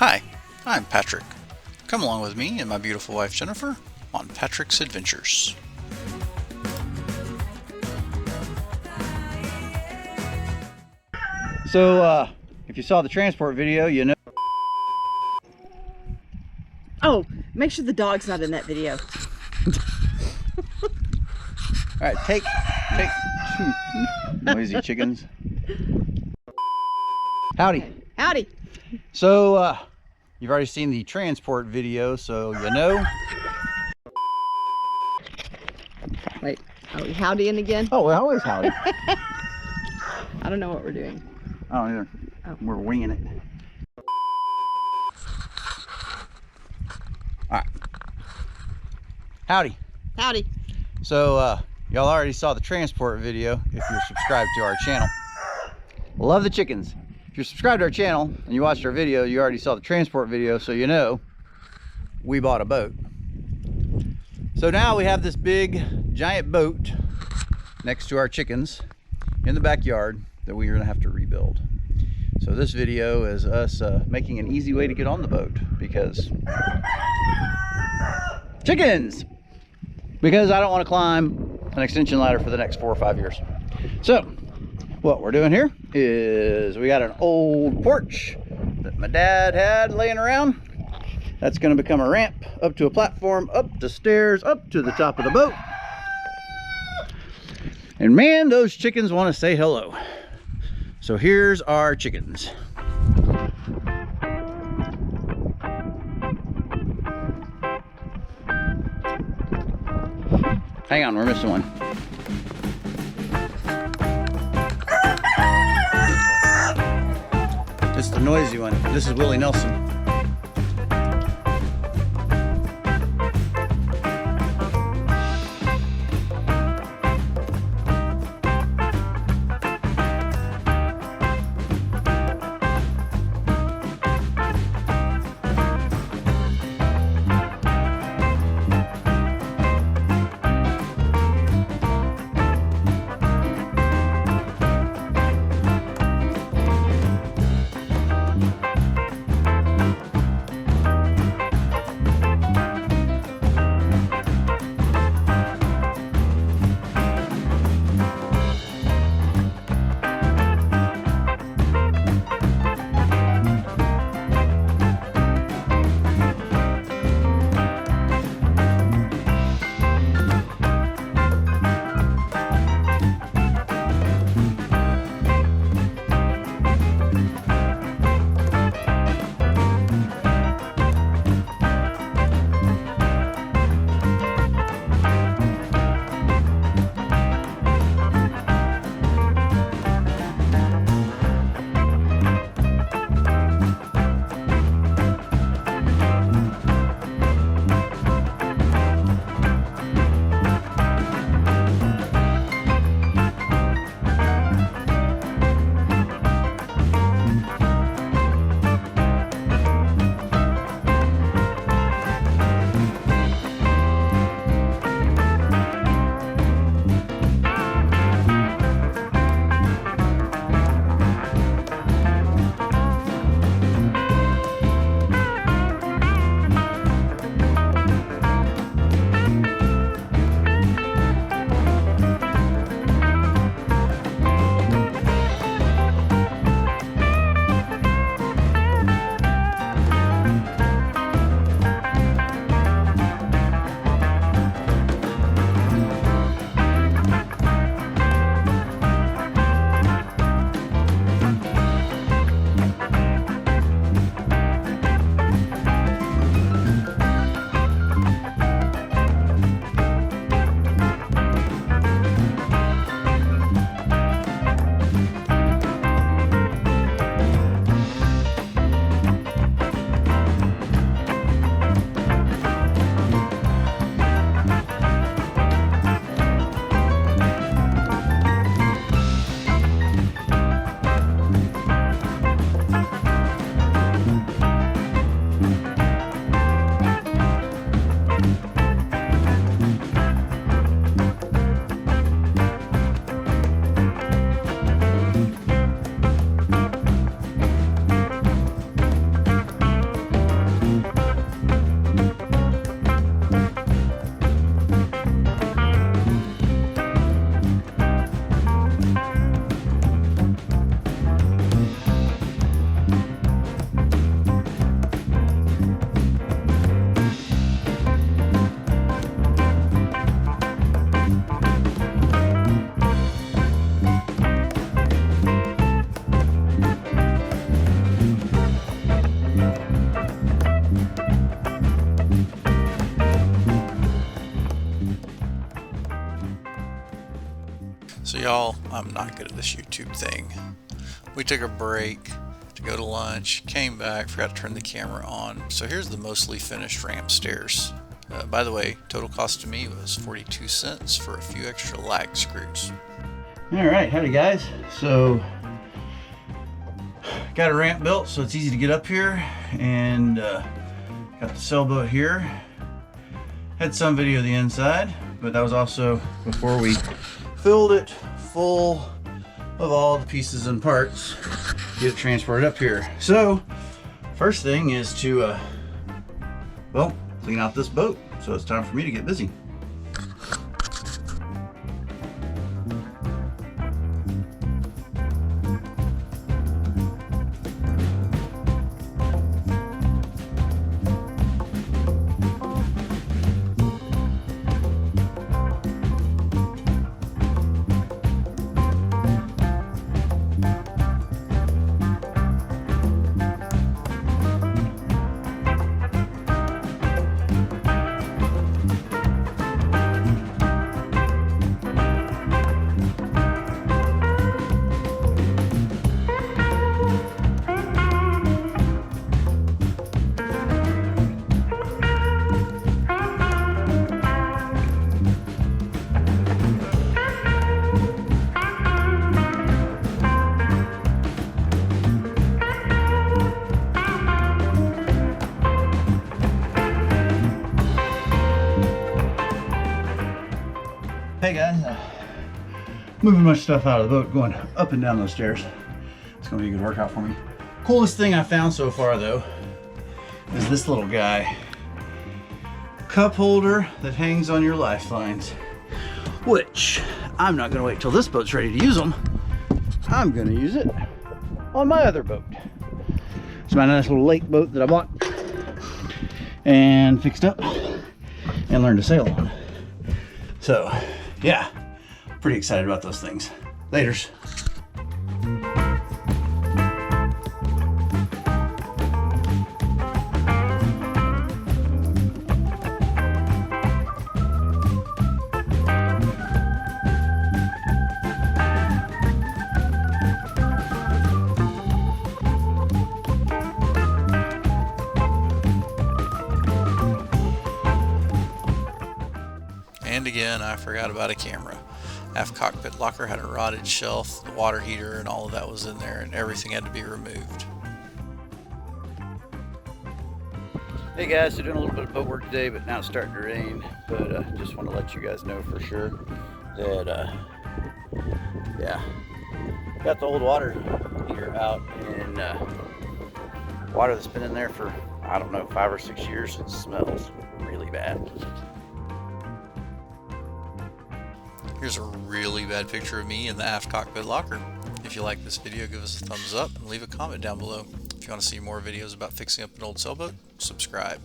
Hi, I'm Patrick. Come along with me and my beautiful wife Jennifer on Patrick's Adventures. So, if you saw the transport video, you know. Oh, make sure the dog's not in that video. All right, take two noisy chickens. Howdy. Howdy. So, you've already seen the transport video, so you know. Wait, are we howdying again? Oh, we're always howdy. I don't know what we're doing. I don't either. Oh. We're winging it. All right. Howdy. Howdy. So, y'all already saw the transport video if you're subscribed to our channel. Love the chickens. If you're subscribed to our channel and you watched our video, you already saw the transport video, so you know we bought a boat. So now we have this big, giant boat next to our chickens in the backyard that we are gonna have to rebuild. So this video is us making an easy way to get on the boat because chickens! Because I don't want to climb an extension ladder for the next 4 or 5 years. So what we're doing here is we got an old porch that my dad had laying around. That's going to become a ramp up to a platform, up the stairs, up to the top of the boat. And man, those chickens want to say hello. So here's our chickens. Hang on, we're missing one. This is the noisy one. This is Willie Nelson. y'all, I'm not good at this YouTube thing. We took a break to go to lunch, came back, forgot to turn the camera on. So here's the mostly finished ramp stairs. By the way, total cost to me was 42 cents for a few extra lag screws. All right, howdy guys. So got a ramp built so it's easy to get up here, and got the sailboat here. Had some video of the inside, but that was also before we filled it full of all the pieces and parts to get it transported up here. So first thing is to well, clean out this boat. So it's time for me to get busy. Hey guys, moving much stuff out of the boat, going up and down those stairs. It's gonna be a good workout for me. Coolest thing I found so far though is this little guy. Cup holder that hangs on your lifelines, which I'm not gonna wait till this boat's ready to use them. I'm gonna use it on my other boat. It's my nice little lake boat that I bought and fixed up and learned to sail on. So yeah, pretty excited about those things. Laters. And again, I forgot about a camera. Aft cockpit locker had a rotted shelf, the water heater and all of that was in there, and everything had to be removed. Hey guys, so doing a little bit of boat work today, but now it's starting to rain. But just want to let you guys know for sure that yeah, got the old water heater out, and water that's been in there for, I don't know, 5 or 6 years. It smells really bad. Here's a really bad picture of me in the aft cockpit locker. If you like this video, give us a thumbs up and leave a comment down below. If you want to see more videos about fixing up an old sailboat, subscribe.